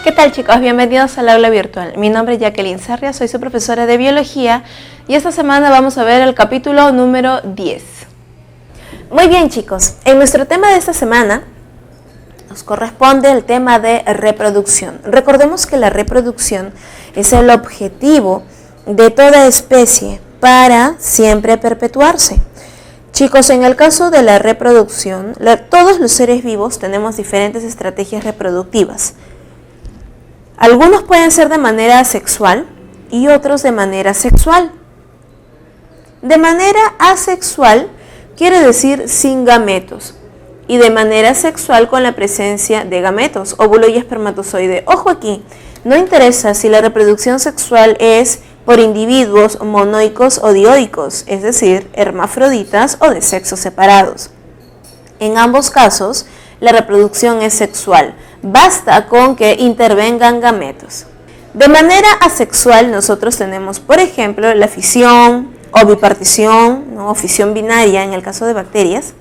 ¿Qué tal, chicos? Bienvenidos al aula virtual. Mi nombre es Jacqueline Sarria, soy su profesora de biología y esta semana vamos a ver el capítulo número 10. Muy bien, chicos, en nuestro tema de esta semana nos corresponde el tema de reproducción. Recordemos que la reproducción es el objetivo de toda especie para siempre perpetuarse. Chicos, en el caso de la reproducción, todos los seres vivos tenemos diferentes estrategias reproductivas. Algunos pueden ser de manera asexual y otros de manera sexual. De manera asexual quiere decir sin gametos y de manera sexual con la presencia de gametos, óvulo y espermatozoide. Ojo aquí, no interesa si la reproducción sexual es por individuos monoicos o dioicos, es decir, hermafroditas o de sexos separados. En ambos casos, la reproducción es sexual. Basta con que intervengan gametos. De manera asexual nosotros tenemos, por ejemplo, la fisión o bipartición, o fisión binaria en el caso de bacterias,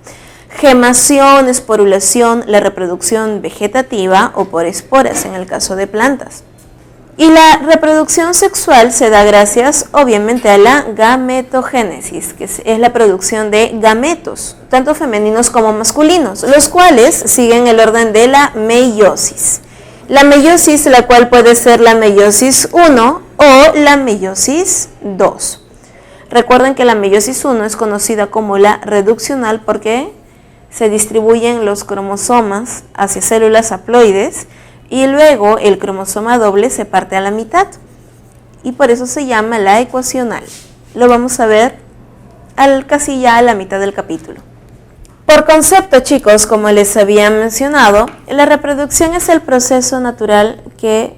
gemación, esporulación, la reproducción vegetativa o por esporas en el caso de plantas. Y la reproducción sexual se da gracias, obviamente, a la gametogénesis, que es la producción de gametos, tanto femeninos como masculinos, los cuales siguen el orden de la meiosis. La meiosis, la cual puede ser la meiosis 1 o la meiosis 2. Recuerden que la meiosis 1 es conocida como la reduccional porque se distribuyen los cromosomas hacia células haploides, y luego el cromosoma doble se parte a la mitad y por eso se llama la ecuacional. Lo vamos a ver casi ya a la mitad del capítulo. Por concepto, chicos, como les había mencionado, la reproducción es el proceso natural que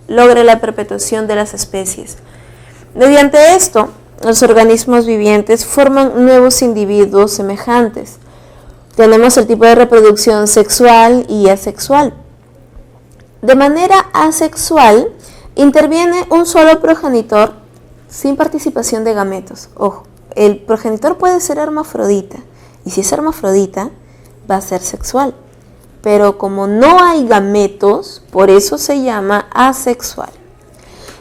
logra la perpetuación de las especies. Mediante esto, los organismos vivientes forman nuevos individuos semejantes. Tenemos el tipo de reproducción sexual y asexual. De manera asexual, interviene un solo progenitor sin participación de gametos. Ojo, el progenitor puede ser hermafrodita, y si es hermafrodita, va a ser sexual. Pero como no hay gametos, por eso se llama asexual.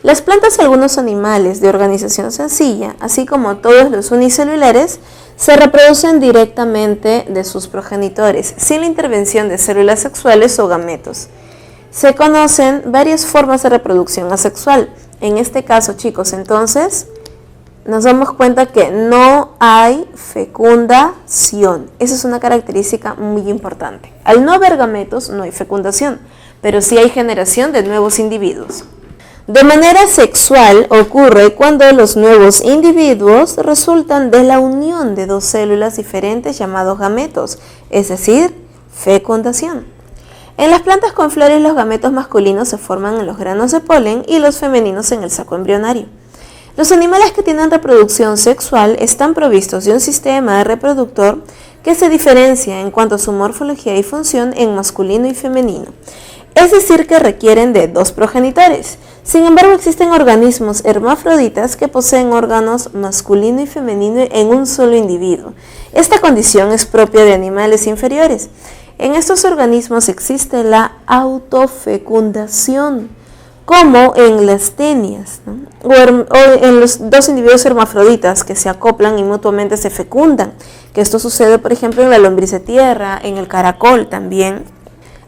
Las plantas y algunos animales de organización sencilla, así como todos los unicelulares, se reproducen directamente de sus progenitores, sin la intervención de células sexuales o gametos. Se conocen varias formas de reproducción asexual. En este caso, chicos, entonces, nos damos cuenta que no hay fecundación. Esa es una característica muy importante. Al no haber gametos, no hay fecundación, pero sí hay generación de nuevos individuos. De manera sexual ocurre cuando los nuevos individuos resultan de la unión de dos células diferentes llamados gametos, es decir, fecundación. En las plantas con flores los gametos masculinos se forman en los granos de polen y los femeninos en el saco embrionario. Los animales que tienen reproducción sexual están provistos de un sistema reproductor que se diferencia en cuanto a su morfología y función en masculino y femenino. Es decir, que requieren de dos progenitores. Sin embargo, existen organismos hermafroditas que poseen órganos masculino y femenino en un solo individuo. Esta condición es propia de animales inferiores. En estos organismos existe la autofecundación, como en las tenias, ¿no? o en los dos individuos hermafroditas que se acoplan y mutuamente se fecundan, que esto sucede, por ejemplo, en la lombriz de tierra, en el caracol también.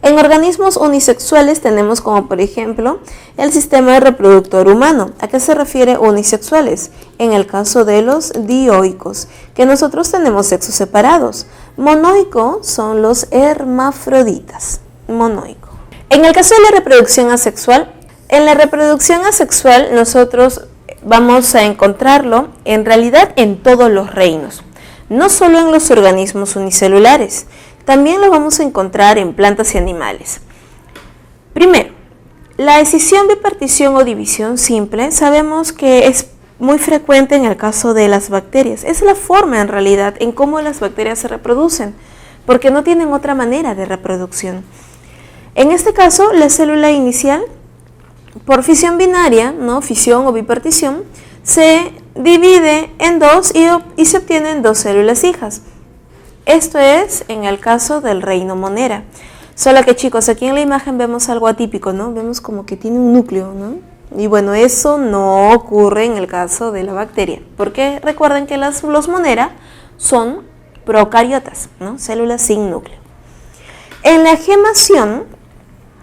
En organismos unisexuales tenemos como, por ejemplo, el sistema reproductor humano. ¿A qué se refiere unisexuales? En el caso de los dioicos, que nosotros tenemos sexos separados. Monoico son los hermafroditas. Monoico. En el caso de la reproducción asexual, en la reproducción asexual nosotros vamos a encontrarlo en realidad en todos los reinos, no solo en los organismos unicelulares. También lo vamos a encontrar en plantas y animales. Primero, la escisión, bipartición o división simple sabemos que es muy frecuente en el caso de las bacterias. Es la forma en realidad en cómo las bacterias se reproducen, porque no tienen otra manera de reproducción. En este caso, la célula inicial, por fisión binaria, ¿no? Fisión o bipartición, se divide en dos y se obtienen dos células hijas. Esto es en el caso del reino Monera. Solo que chicos, aquí en la imagen vemos algo atípico, ¿no? Vemos como que tiene un núcleo, ¿no? Y bueno, eso no ocurre en el caso de la bacteria, porque recuerden que los Monera son procariotas, ¿no? Células sin núcleo. En la gemación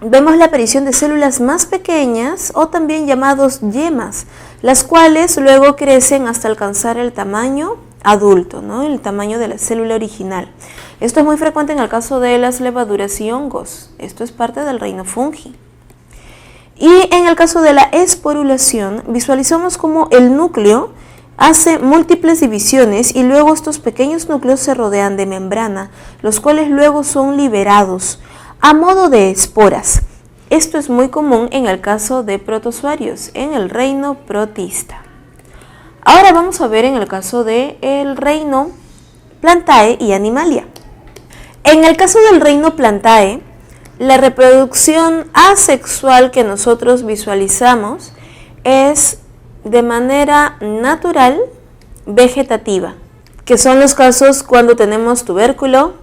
vemos la aparición de células más pequeñas o también llamados yemas, las cuales luego crecen hasta alcanzar el tamaño adulto, ¿no? El tamaño de la célula original. Esto es muy frecuente en el caso de las levaduras y hongos. Esto es parte del reino fungi. Y en el caso de la esporulación, visualizamos cómo el núcleo hace múltiples divisiones y luego estos pequeños núcleos se rodean de membrana, los cuales luego son liberados a modo de esporas. Esto es muy común en el caso de protozoarios, en el reino protista. Ahora vamos a ver en el caso del reino Plantae y Animalia. En el caso del reino Plantae, la reproducción asexual que nosotros visualizamos es de manera natural vegetativa, que son los casos cuando tenemos tubérculo,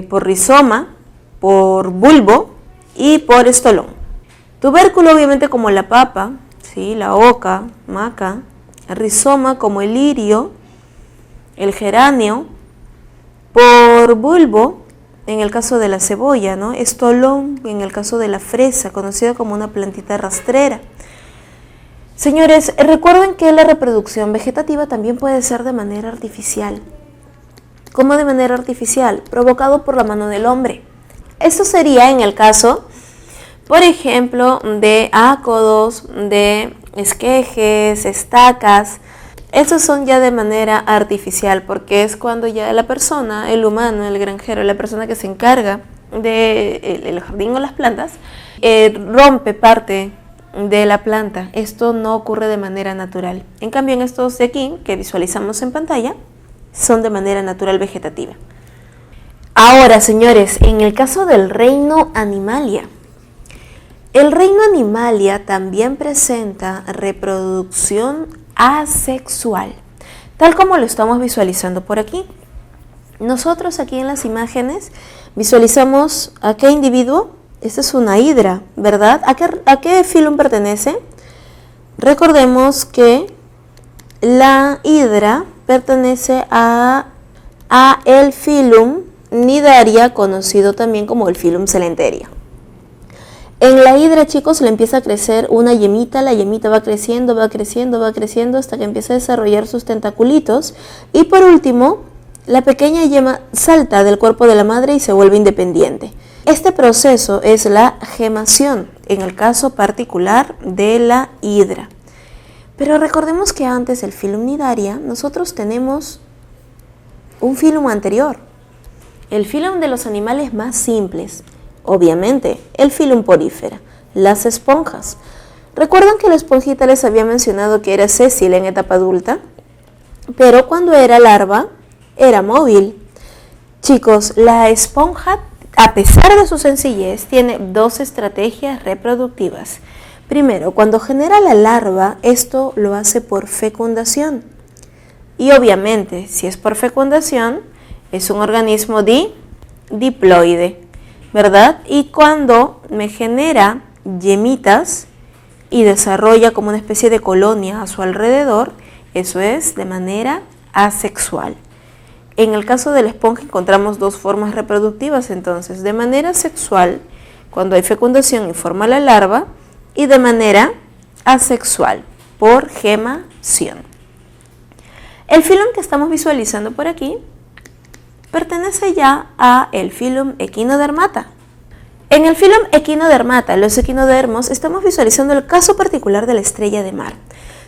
por rizoma, por bulbo y por estolón. Tubérculo obviamente como la papa, ¿sí? La oca, maca, rizoma como el lirio, el geranio, por bulbo en el caso de la cebolla, ¿no? Estolón en el caso de la fresa, conocida como una plantita rastrera. Señores, recuerden que la reproducción vegetativa también puede ser de manera artificial. ¿Cómo de manera artificial? Provocado por la mano del hombre. Esto sería en el caso, por ejemplo, de ácodos, de esquejes, estacas. Estos son ya de manera artificial porque es cuando ya la persona, el humano, el granjero, la persona que se encarga del jardín o las plantas, rompe parte de la planta. Esto no ocurre de manera natural. En cambio, en estos de aquí, que visualizamos en pantalla, son de manera natural vegetativa. Ahora, señores, en el caso del reino Animalia, el reino Animalia también presenta reproducción asexual, tal como lo estamos visualizando por aquí. Nosotros aquí en las imágenes visualizamos a qué individuo. Esta es una hidra, ¿verdad? ¿A qué filum pertenece? Recordemos que la hidra pertenece a el filum Cnidaria, conocido también como el filum Celenteria. En la hidra, chicos, le empieza a crecer una yemita, la yemita va creciendo, va creciendo, va creciendo hasta que empieza a desarrollar sus tentaculitos y por último, la pequeña yema salta del cuerpo de la madre y se vuelve independiente. Este proceso es la gemación, en el caso particular de la hidra. Pero recordemos que antes del filum Cnidaria, nosotros tenemos un filum anterior, el filum de los animales más simples. Obviamente, el filum Porifera, las esponjas. ¿Recuerdan que la esponjita les había mencionado que era sésil en etapa adulta? Pero cuando era larva, era móvil. Chicos, la esponja, a pesar de su sencillez, tiene dos estrategias reproductivas. Primero, cuando genera la larva, esto lo hace por fecundación. Y obviamente, si es por fecundación, es un organismo diploide, ¿verdad? Y cuando me genera yemitas y desarrolla como una especie de colonia a su alrededor, eso es de manera asexual. En el caso de la esponja encontramos dos formas reproductivas, entonces, de manera sexual, cuando hay fecundación y forma la larva, y de manera asexual, por gemación. El filum que estamos visualizando por aquí pertenece ya a el filum Echinodermata. En el filum Echinodermata, los equinodermos, estamos visualizando el caso particular de la estrella de mar.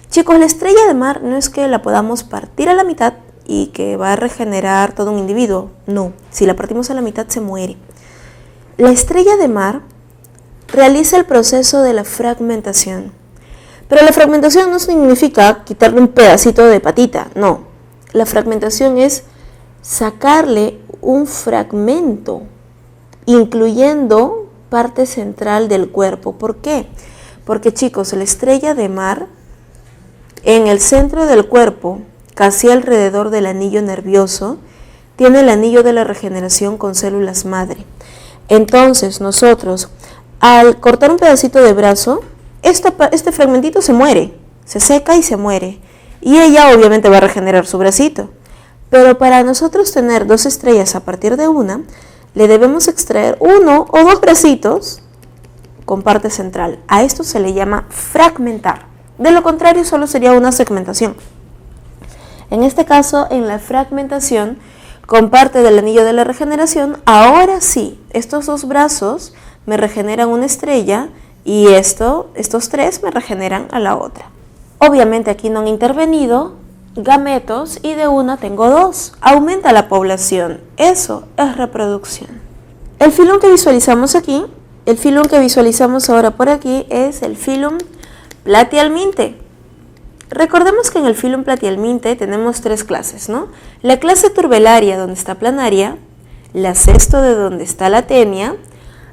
Chicos, la estrella de mar no es que la podamos partir a la mitad y que va a regenerar todo un individuo. No, si la partimos a la mitad se muere. La estrella de mar realiza el proceso de la fragmentación. Pero la fragmentación no significa quitarle un pedacito de patita, no. La fragmentación es sacarle un fragmento, incluyendo parte central del cuerpo. ¿Por qué? Porque, chicos, la estrella de mar, en el centro del cuerpo, casi alrededor del anillo nervioso, tiene el anillo de la regeneración con células madre. Entonces nosotros, al cortar un pedacito de brazo, este fragmentito se muere, se seca y se muere. Y ella obviamente va a regenerar su bracito. Pero para nosotros tener 2 estrellas a partir de una, le debemos extraer 1 o 2 bracitos con parte central. A esto se le llama fragmentar. De lo contrario, solo sería una segmentación. En este caso, en la fragmentación, con parte del anillo de la regeneración, ahora sí, estos 2 brazos me regeneran una estrella y estos 3 me regeneran a la otra. Obviamente aquí no han intervenido gametos y de una tengo 2. Aumenta la población. Eso es reproducción. El filum que visualizamos aquí, el filum que visualizamos ahora por aquí es el filum platyhelminthe. Recordemos que en el filum platyhelminthe tenemos 3 clases, ¿no? La clase turbelaria, donde está planaria, la cestode, donde está la tenia,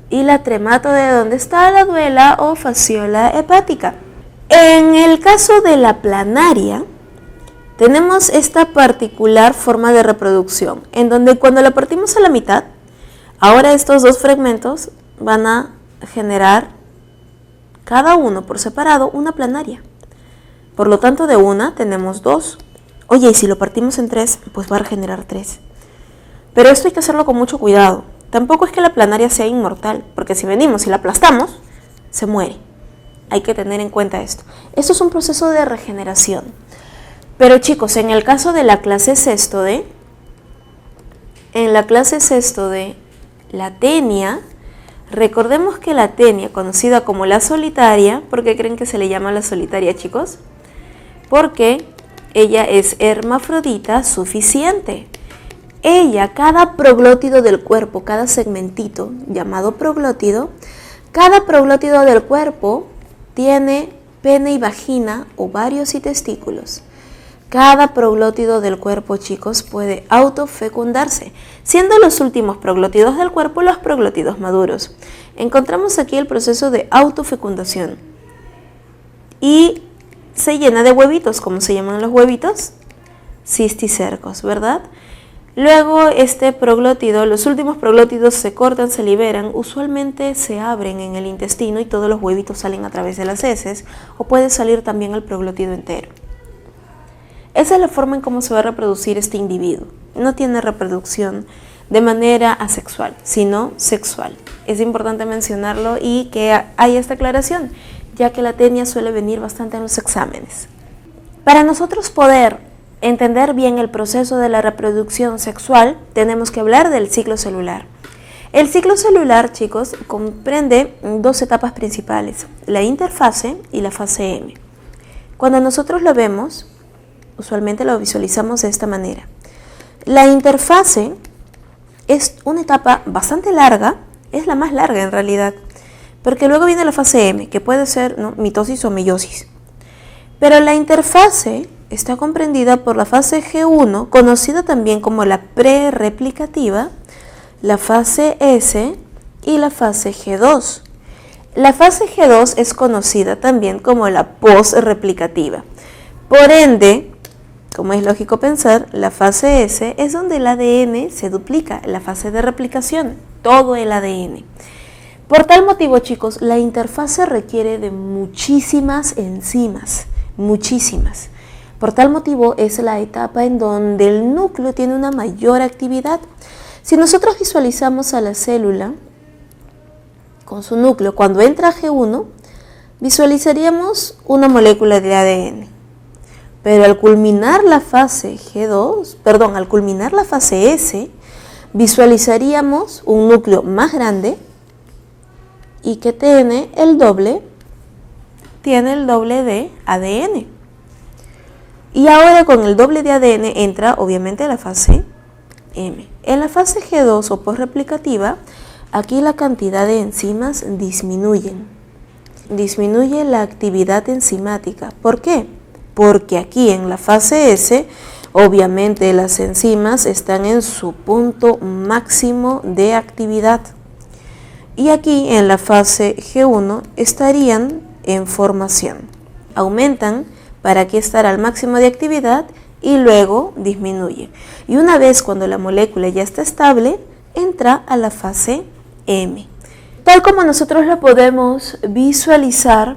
y la trematode, donde está la duela o fasciola hepática. En el caso de la planaria, tenemos esta particular forma de reproducción, en donde cuando la partimos a la mitad, ahora estos 2 fragmentos van a generar cada uno por separado una planaria. Por lo tanto, de una tenemos 2. Oye, y si lo partimos en 3, pues va a generar 3. Pero esto hay que hacerlo con mucho cuidado. Tampoco es que la planaria sea inmortal, porque si venimos y la aplastamos, se muere. Hay que tener en cuenta esto. Esto es un proceso de regeneración. Pero chicos, en el caso de la clase cestode, la tenia, recordemos que la tenia, conocida como la solitaria, ¿por qué creen que se le llama la solitaria, chicos? Porque ella es hermafrodita suficiente. Ella, cada proglótido del cuerpo, cada segmentito llamado proglótido, cada proglótido del cuerpo tiene pene y vagina, ovarios y testículos. Cada proglótido del cuerpo, chicos, puede autofecundarse, siendo los últimos proglótidos del cuerpo los proglótidos maduros. Encontramos aquí el proceso de autofecundación y se llena de huevitos. ¿Cómo se llaman los huevitos? Cisticercos, ¿verdad? Luego este proglótido, los últimos proglótidos se cortan, se liberan, usualmente se abren en el intestino y todos los huevitos salen a través de las heces, o puede salir también el proglótido entero. Esa es la forma en cómo se va a reproducir este individuo. No tiene reproducción de manera asexual, sino sexual. Es importante mencionarlo y que haya esta aclaración, ya que la tenia suele venir bastante en los exámenes. Para nosotros poder entender bien el proceso de la reproducción sexual, tenemos que hablar del ciclo celular. El ciclo celular, chicos, comprende 2 etapas principales, la interfase y la fase M. Cuando nosotros lo vemos, usualmente lo visualizamos de esta manera. La interfase es una etapa bastante larga, es la más larga en realidad, porque luego viene la fase M, que puede ser, ¿no?, mitosis o meiosis. Pero la interfase está comprendida por la fase G1, conocida también como la prereplicativa, la fase S y la fase G2. La fase G2 es conocida también como la posreplicativa. Por ende, como es lógico pensar, la fase S es donde el ADN se duplica, la fase de replicación, todo el ADN. Por tal motivo, chicos, la interfase requiere de muchísimas enzimas, muchísimas. Por tal motivo es la etapa en donde el núcleo tiene una mayor actividad. Si nosotros visualizamos a la célula con su núcleo, cuando entra a G1, visualizaríamos una molécula de ADN. Pero al culminar la fase al culminar la fase S, visualizaríamos un núcleo más grande y que tiene el doble de ADN. Y ahora con el doble de ADN entra obviamente la fase M. En la fase G2 o posreplicativa, aquí la cantidad de enzimas disminuye la actividad enzimática. ¿Por qué? Porque aquí en la fase S, obviamente las enzimas están en su punto máximo de actividad. Y aquí en la fase G1 estarían en formación. Aumentan para aquí estar al máximo de actividad y luego disminuye. Y una vez cuando la molécula ya está estable, entra a la fase M. Tal como nosotros lo podemos visualizar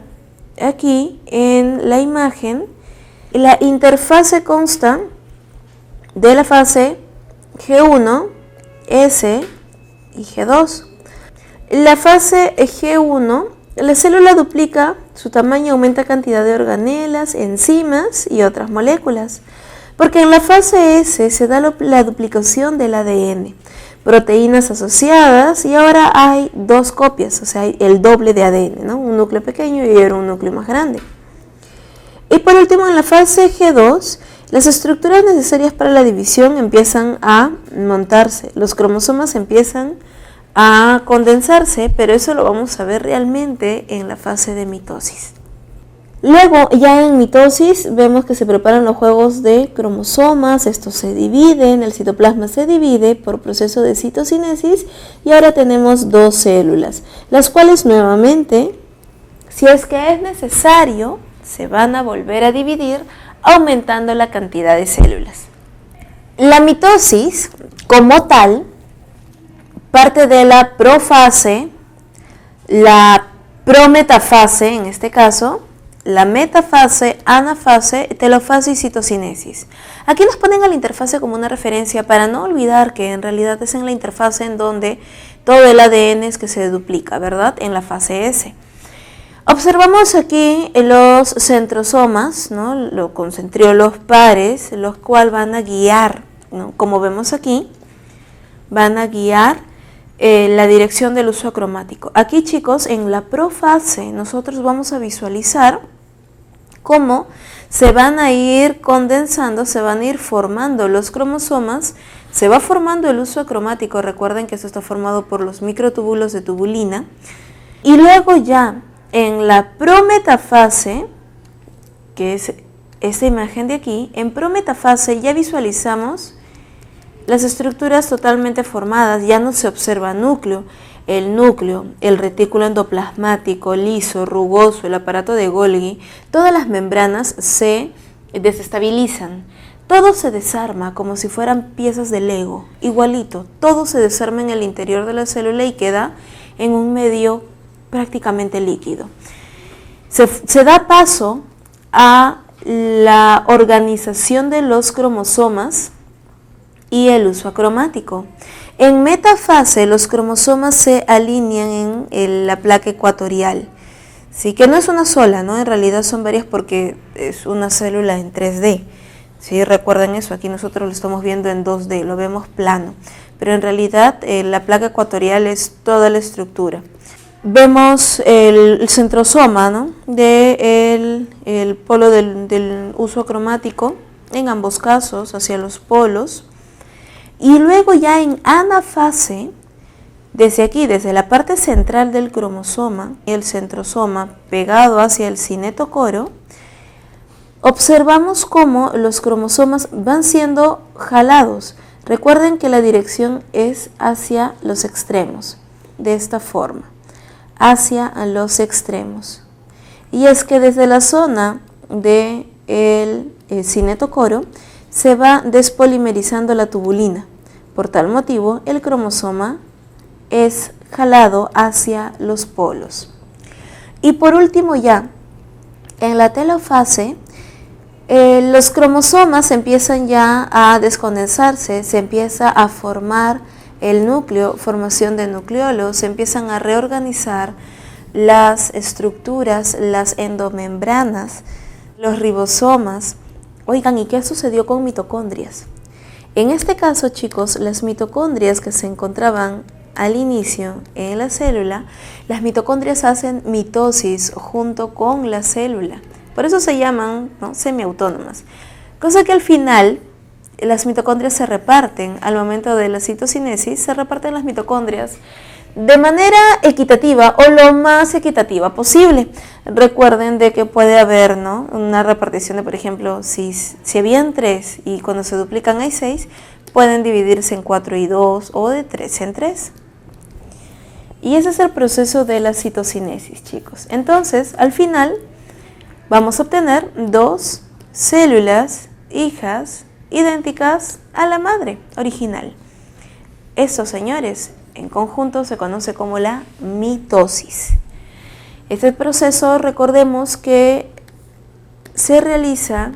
aquí en la imagen, la interfase consta de la fase G1, S y G2. La fase G1, la célula duplica su tamaño y aumenta cantidad de organelas, enzimas y otras moléculas. Porque en la fase S se da la duplicación del ADN, proteínas asociadas, y ahora hay dos copias, o sea, hay el doble de ADN, ¿no? Un núcleo pequeño y ahora un núcleo más grande. Y por último, en la fase G2, las estructuras necesarias para la división empiezan a montarse, los cromosomas empiezan a condensarse, pero eso lo vamos a ver realmente en la fase de mitosis. Luego, ya en mitosis, vemos que se preparan los juegos de cromosomas, estos se dividen, el citoplasma se divide por proceso de citocinesis y ahora tenemos dos células, las cuales nuevamente, si es que es necesario, se van a volver a dividir aumentando la cantidad de células. La mitosis, como tal, parte de la profase, la prometafase en este caso, la metafase, anafase, telofase y citocinesis. Aquí nos ponen a la interfase como una referencia para no olvidar que en realidad es en la interfase en donde todo el ADN es que se duplica, ¿verdad? En la fase S. Observamos aquí los centrosomas, ¿no? Los concentriolos pares, los cuales van a guiar, ¿no? Como vemos aquí, van a guiar la dirección del uso acromático. Aquí, chicos, en la profase nosotros vamos a visualizar cómo se van a ir condensando, se van a ir formando los cromosomas, se va formando el uso acromático. Recuerden que esto está formado por los microtúbulos de tubulina. Y luego ya en la prometafase, que es esta imagen de aquí, en prometafase ya visualizamos las estructuras totalmente formadas, ya no se observa núcleo, el retículo endoplasmático, liso, rugoso, el aparato de Golgi, todas las membranas se desestabilizan, todo se desarma como si fueran piezas de Lego, igualito, todo se desarma en el interior de la célula y queda en un medio prácticamente líquido. Se da paso a la organización de los cromosomas y el uso acromático. En metafase los cromosomas se alinean en la placa ecuatorial, ¿sí? Que no es una sola, ¿no? En realidad son varias porque es una célula en 3D. ¿Sí? Recuerden eso, aquí nosotros lo estamos viendo en 2D, lo vemos plano, pero en realidad la placa ecuatorial es toda la estructura. Vemos el centrosoma, ¿no? El polo del uso acromático, en ambos casos, hacia los polos. Y luego ya en anafase, desde aquí, desde la parte central del cromosoma, el centrosoma pegado hacia el cinetocoro, observamos cómo los cromosomas van siendo jalados. Recuerden que la dirección es hacia los extremos, de esta forma, hacia los extremos. Y es que desde la zona del cinetocoro se va despolimerizando la tubulina. Por tal motivo, el cromosoma es jalado hacia los polos. Y por último ya, en la telofase, los cromosomas empiezan ya a descondensarse, se empieza a formar el núcleo, formación de nucleolos, se empiezan a reorganizar las estructuras, las endomembranas, los ribosomas. Oigan, ¿y qué sucedió con mitocondrias? En este caso, chicos, las mitocondrias que se encontraban al inicio en la célula, las mitocondrias hacen mitosis junto con la célula. Por eso se llaman, ¿no?, semiautónomas. Cosa que al final las mitocondrias se reparten, al momento de la citocinesis, se reparten las mitocondrias de manera equitativa o lo más equitativa posible. Recuerden de que puede haber, ¿no?, una repartición de, por ejemplo, si habían 3 y cuando se duplican hay 6, pueden dividirse en 4 y 2 o de 3 en 3. Y ese es el proceso de la citocinesis, chicos. Entonces, al final, vamos a obtener 2 células hijas idénticas a la madre original. Eso, señores, en conjunto se conoce como la mitosis. Este proceso, recordemos que se realiza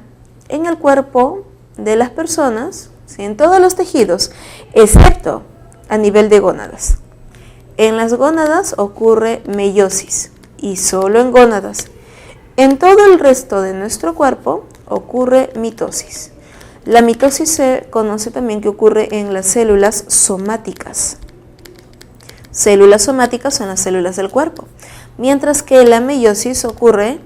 en el cuerpo de las personas, ¿sí?, en todos los tejidos, excepto a nivel de gónadas. En las gónadas ocurre meiosis y solo en gónadas. En todo el resto de nuestro cuerpo ocurre mitosis. La mitosis se conoce también que ocurre en las células somáticas. Células somáticas son las células del cuerpo, mientras que la meiosis ocurre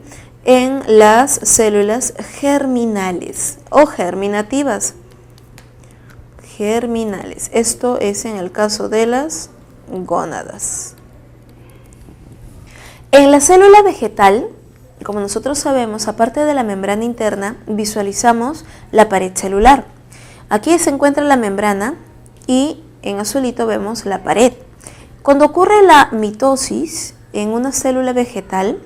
en las células germinales o germinativas. Germinales. Esto es en el caso de las gónadas. En la célula vegetal, como nosotros sabemos, aparte de la membrana interna, visualizamos la pared celular. Aquí se encuentra la membrana y en azulito vemos la pared. Cuando ocurre la mitosis en una célula vegetal,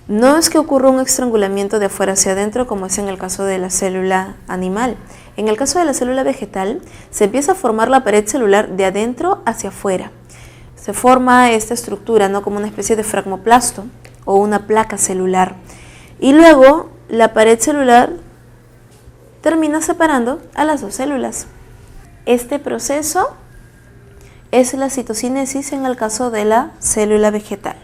no es que ocurra un estrangulamiento de afuera hacia adentro como es en el caso de la célula animal. En el caso de la célula vegetal, se empieza a formar la pared celular de adentro hacia afuera. Se forma esta estructura, ¿no?, como una especie de fragmoplasto o una placa celular. Y luego la pared celular termina separando a las dos células. Este proceso es la citocinesis en el caso de la célula vegetal.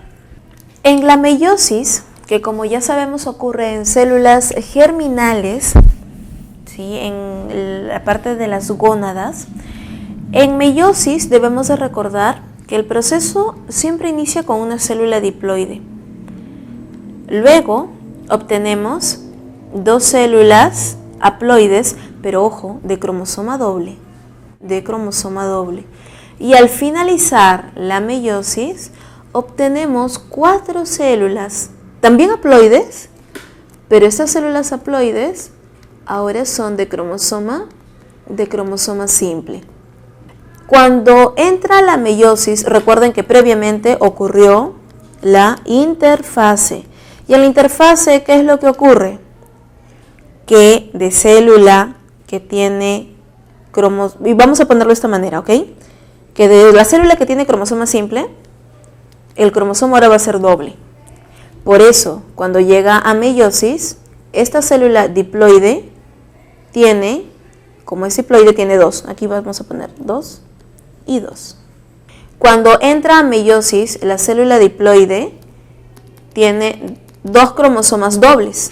En la meiosis, que como ya sabemos ocurre en células germinales, ¿sí?, en la parte de las gónadas, en meiosis debemos de recordar que el proceso siempre inicia con una célula diploide. Luego obtenemos dos células haploides, pero ojo, de cromosoma doble. Y al finalizar la meiosis, obtenemos 4 células, también haploides, pero estas células haploides ahora son de cromosoma simple. Cuando entra la meiosis, recuerden que previamente ocurrió la interfase. Y en la interfase, ¿qué es lo que ocurre? Que de célula que tiene cromosoma, y vamos a ponerlo de esta manera, ¿ok? Que de la célula que tiene cromosoma simple, el cromosoma ahora va a ser doble. Por eso, cuando llega a meiosis, esta célula diploide tiene, como es diploide, tiene 2. Aquí vamos a poner 2 y 2. Cuando entra a meiosis, la célula diploide tiene 2 cromosomas dobles.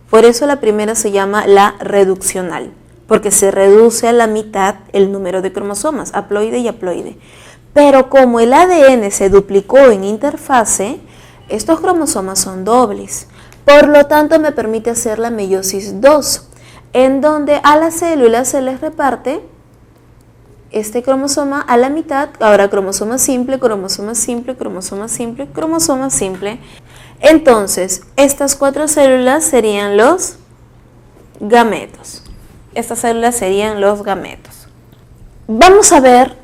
Por eso la primera se llama la reduccional, porque se reduce a la mitad el número de cromosomas, haploide y haploide. Pero como el ADN se duplicó en interfase, estos cromosomas son dobles. Por lo tanto, me permite hacer la meiosis 2, en donde a las células se les reparte este cromosoma a la mitad, ahora cromosoma simple, cromosoma simple, cromosoma simple, cromosoma simple. Entonces, estas 4 células serían los gametos. Estas células serían los gametos. Vamos a ver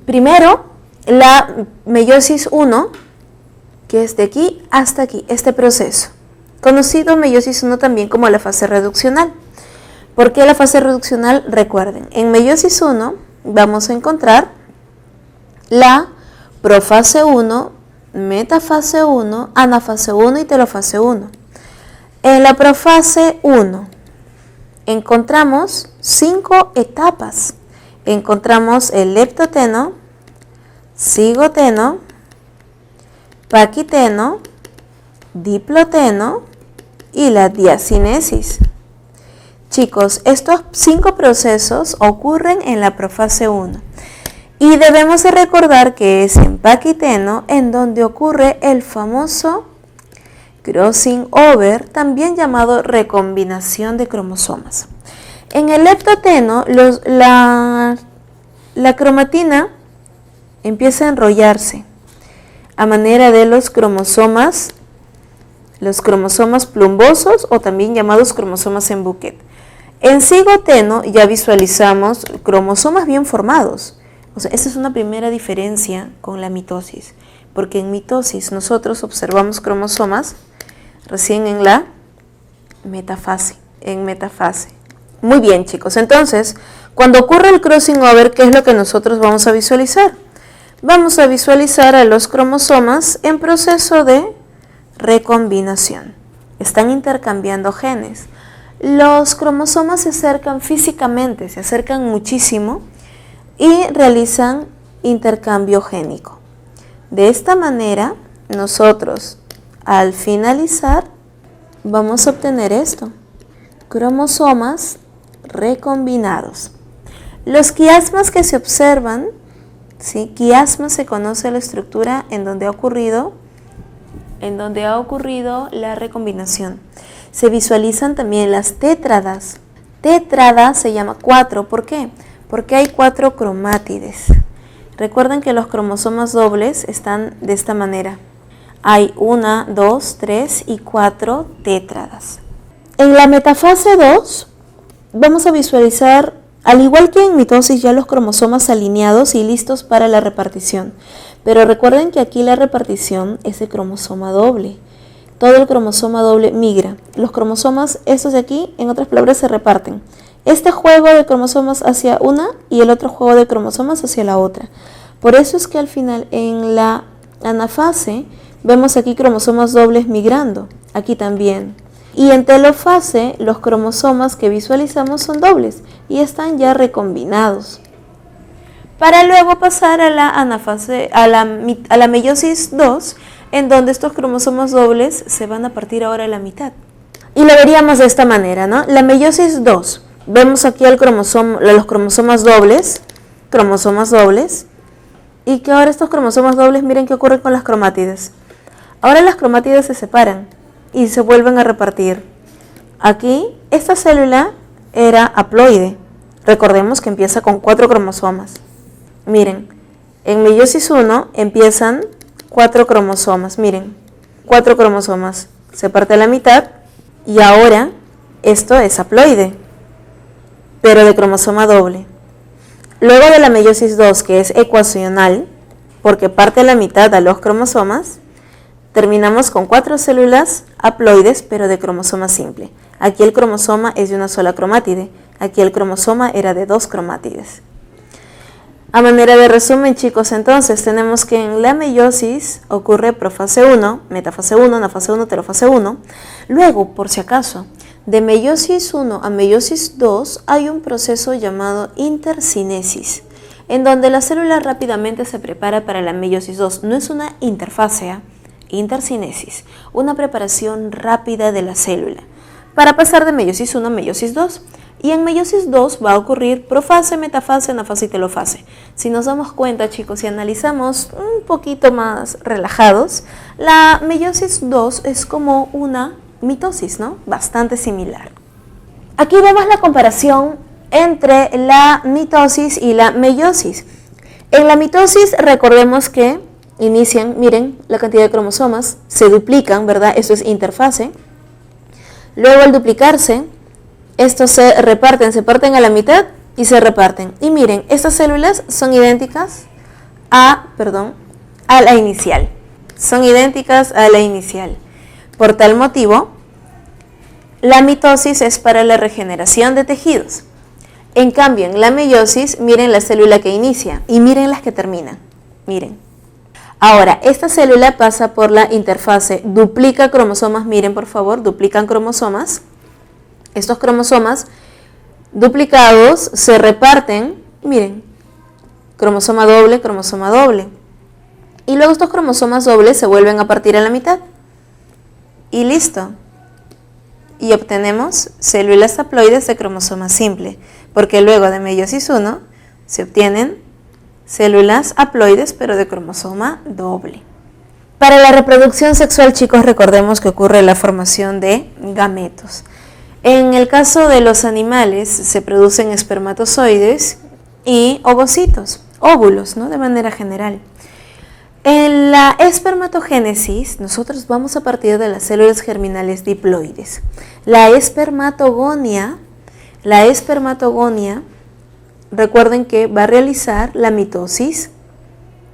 primero la meiosis 1, que es de aquí hasta aquí, este proceso. Conocido meiosis 1 también como la fase reduccional. ¿Por qué la fase reduccional? Recuerden, en meiosis 1 vamos a encontrar la profase 1, metafase 1, anafase 1 y telofase 1. En la profase 1 encontramos 5 etapas. Encontramos el leptoteno, cigoteno, paquiteno, diploteno y la diacinesis. Chicos, estos 5 procesos ocurren en la profase 1 y debemos de recordar que es en paquiteno en donde ocurre el famoso crossing over, también llamado recombinación de cromosomas. En el leptoteno, la cromatina empieza a enrollarse a manera de los cromosomas plumbosos o también llamados cromosomas en buquet. En cigoteno ya visualizamos cromosomas bien formados. O sea, esa es una primera diferencia con la mitosis, porque en mitosis nosotros observamos cromosomas recién en la metafase. Muy bien, chicos. Entonces, Cuando ocurre el crossing over, ¿qué es lo que nosotros vamos a visualizar? Vamos a visualizar a los cromosomas en proceso de recombinación. Están intercambiando genes. Los cromosomas se acercan físicamente, se acercan muchísimo y realizan intercambio génico. De esta manera, nosotros al finalizar vamos a obtener esto, cromosomas recombinados. Los quiasmas que se observan, ¿sí? Quiasma se conoce la estructura en donde ha ocurrido la recombinación. Se visualizan también las tétradas. Tétrada se llama 4, ¿por qué? Porque hay 4 cromátides. Recuerden que los cromosomas dobles están de esta manera. Hay 1, 2, 3 y 4 tétradas. En la metafase 2 vamos a visualizar, al igual que en mitosis, ya los cromosomas alineados y listos para la repartición. Pero recuerden que aquí la repartición es de cromosoma doble. Todo el cromosoma doble migra. Los cromosomas, estos de aquí, en otras palabras, se reparten. Este juego de cromosomas hacia una y el otro juego de cromosomas hacia la otra. Por eso es que al final, en la anafase, vemos aquí cromosomas dobles migrando. Aquí también. Y en telofase, los cromosomas que visualizamos son dobles y están ya recombinados. Para luego pasar a la anafase, a la meiosis 2, en donde estos cromosomas dobles se van a partir ahora a la mitad. Y lo veríamos de esta manera, ¿no? La meiosis 2, vemos aquí los cromosomas dobles, y que ahora estos cromosomas dobles, miren qué ocurre con las cromátides. Ahora las cromátides se separan y se vuelven a repartir. Aquí, esta célula era haploide. Recordemos que empieza con 4 cromosomas. Miren, en meiosis 1 empiezan 4 cromosomas. Miren, 4 cromosomas. Se parte a la mitad y ahora esto es haploide, pero de cromosoma doble. Luego de la meiosis 2, que es ecuacional, porque parte a la mitad a los cromosomas, terminamos con 4 células haploides, pero de cromosoma simple. Aquí el cromosoma es de una sola cromátide. Aquí el cromosoma era de 2 cromátides. A manera de resumen, chicos, entonces tenemos que en la meiosis ocurre profase 1, metafase 1, anafase 1, telofase 1. Luego, por si acaso, de meiosis 1 a meiosis 2 hay un proceso llamado intercinesis, en donde la célula rápidamente se prepara para la meiosis 2. No es una interfase, intercinesis, una preparación rápida de la célula para pasar de meiosis 1 a meiosis 2. Y en meiosis 2 va a ocurrir profase, metafase, anafase y telofase. Si nos damos cuenta, chicos, y analizamos un poquito más relajados, la meiosis 2 es como una mitosis, ¿no? Bastante similar. Aquí vemos la comparación entre la mitosis y la meiosis. En la mitosis, recordemos que inician, miren, la cantidad de cromosomas, se duplican, ¿verdad? Esto es interfase. Luego, al duplicarse, estos se parten a la mitad y se reparten. Y miren, estas células son idénticas a la inicial. Son idénticas a la inicial. Por tal motivo, la mitosis es para la regeneración de tejidos. En cambio, en la meiosis, miren la célula que inicia y miren las que terminan. Miren. Ahora, esta célula pasa por la interfase, duplica cromosomas, miren por favor, duplican cromosomas. Estos cromosomas duplicados se reparten, miren, cromosoma doble. Y luego estos cromosomas dobles se vuelven a partir a la mitad. Y listo. Y obtenemos células haploides de cromosoma simple, porque luego de meiosis 1 se obtienen células haploides pero de cromosoma doble. Para la reproducción sexual, chicos, recordemos que ocurre la formación de gametos. En el caso de los animales se producen espermatozoides y ovocitos, óvulos, ¿no? De manera general. En la espermatogénesis nosotros vamos a partir de las células germinales diploides. La espermatogonia, recuerden que va a realizar la mitosis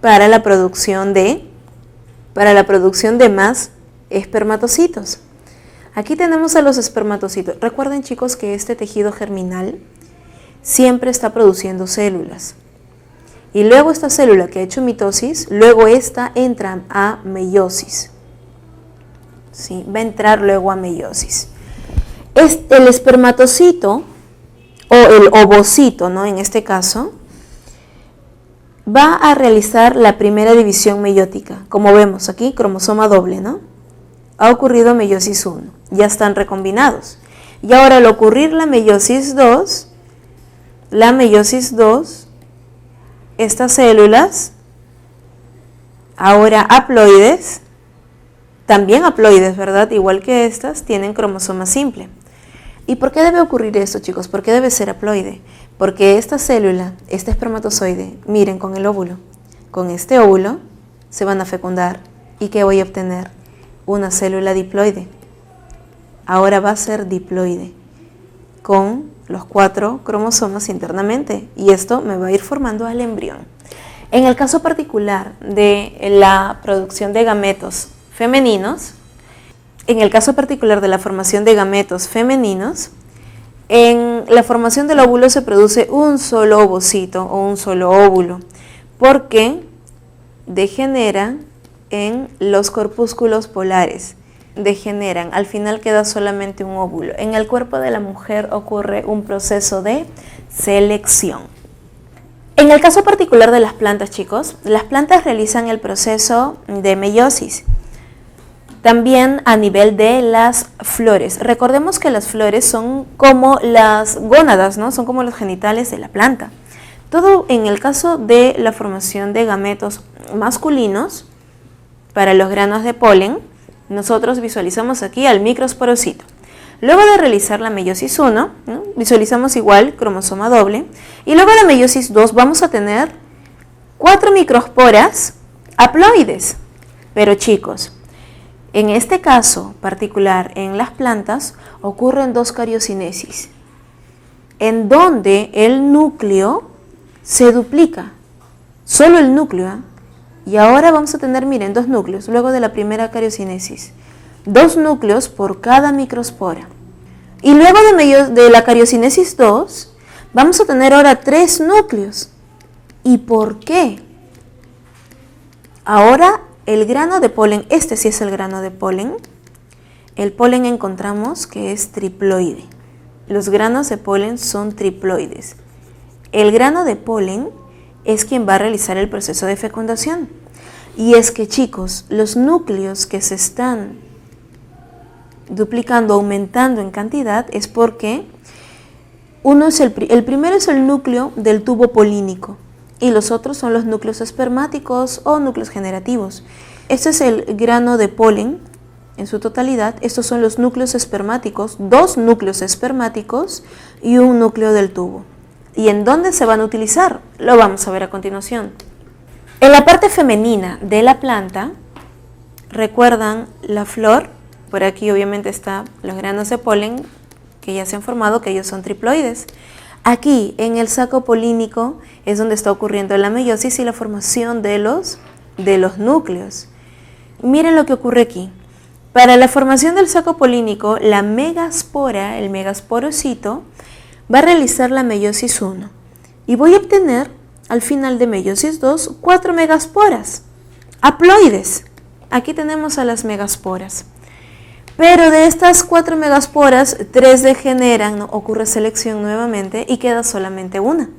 para la producción de más espermatocitos. Aquí tenemos a los espermatocitos. Recuerden, chicos, que este tejido germinal siempre está produciendo células. Y luego esta célula que ha hecho mitosis, luego esta entra a meiosis. ¿Sí? Va a entrar luego a meiosis. El espermatocito, o el ovocito, ¿no? En este caso, va a realizar la primera división meiótica. Como vemos aquí, cromosoma doble, ¿no? Ha ocurrido meiosis 1, ya están recombinados. Y ahora al ocurrir la meiosis 2, estas células, ahora haploides, también haploides, ¿verdad? Igual que estas, tienen cromosoma simple. ¿Y por qué debe ocurrir esto, chicos? ¿Por qué debe ser haploide? Porque esta célula, este espermatozoide, miren con el óvulo, con este óvulo se van a fecundar. ¿Y qué voy a obtener? Una célula diploide. Ahora va a ser diploide, con los 4 cromosomas internamente, y esto me va a ir formando al embrión. En el caso particular de la producción de gametos femeninos, en la formación de gametos femeninos, en la formación del óvulo se produce un solo ovocito o un solo óvulo, porque degenera en los corpúsculos polares. Al final queda solamente un óvulo. En el cuerpo de la mujer ocurre un proceso de selección. En el caso particular de las plantas, chicos, las plantas realizan el proceso de meiosis. También a nivel de las flores. Recordemos que las flores son como las gónadas, ¿no? Son como los genitales de la planta. Todo en el caso de la formación de gametos masculinos, para los granos de polen, nosotros visualizamos aquí al microsporocito. Luego de realizar la meiosis 1, ¿no? Visualizamos igual cromosoma doble. Y luego de la meiosis 2 vamos a tener 4 microsporas haploides. Pero chicos, en este caso particular en las plantas ocurren 2 cariocinesis, en donde el núcleo se duplica, solo el núcleo, y ahora vamos a tener, miren, 2 núcleos, luego de la primera cariocinesis, 2 núcleos por cada microspora. Y luego de la cariocinesis 2, vamos a tener ahora 3 núcleos. ¿Y por qué? Ahora el grano de polen, este sí es el grano de polen, el polen encontramos que es triploide. Los granos de polen son triploides. El grano de polen es quien va a realizar el proceso de fecundación. Y es que, chicos, los núcleos que se están duplicando, aumentando en cantidad, es porque el primero es el núcleo del tubo polínico y los otros son los núcleos espermáticos o núcleos generativos. Este es el grano de polen en su totalidad. Estos son los núcleos espermáticos, 2 núcleos espermáticos y un núcleo del tubo. ¿Y en dónde se van a utilizar? Lo vamos a ver a continuación. En la parte femenina de la planta, recuerdan la flor, por aquí obviamente están los granos de polen que ya se han formado, que ellos son triploides. Aquí en el saco polínico es donde está ocurriendo la meiosis y la formación de los núcleos. Miren lo que ocurre aquí. Para la formación del saco polínico, la megaspora, el megasporocito, va a realizar la meiosis 1 y voy a obtener al final de meiosis 2 4 megasporas haploides. Aquí tenemos a las megasporas, pero de estas 4 megasporas 3 degeneran, ¿no? Ocurre selección nuevamente y queda solamente una.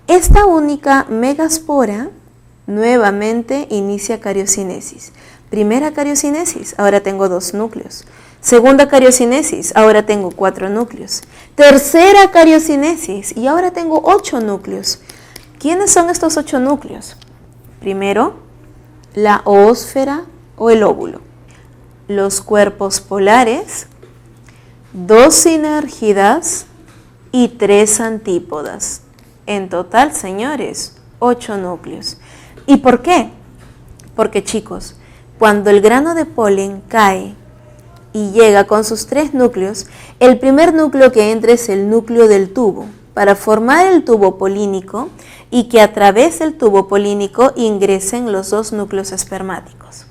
Esta única megaspora nuevamente inicia cariocinesis. Primera cariocinesis, ahora tengo 2 núcleos. Segunda cariocinesis, ahora tengo 4 núcleos. Tercera cariocinesis y ahora tengo 8 núcleos. ¿Quiénes son estos 8 núcleos? Primero, la oósfera o el óvulo. Los cuerpos polares, 2 sinérgidas y 3 antípodas. En total, señores, 8 núcleos. ¿Y por qué? Porque, chicos, cuando el grano de polen cae y llega con sus 3 núcleos, el primer núcleo que entra es el núcleo del tubo, para formar el tubo polínico y que a través del tubo polínico ingresen los 2 núcleos espermáticos.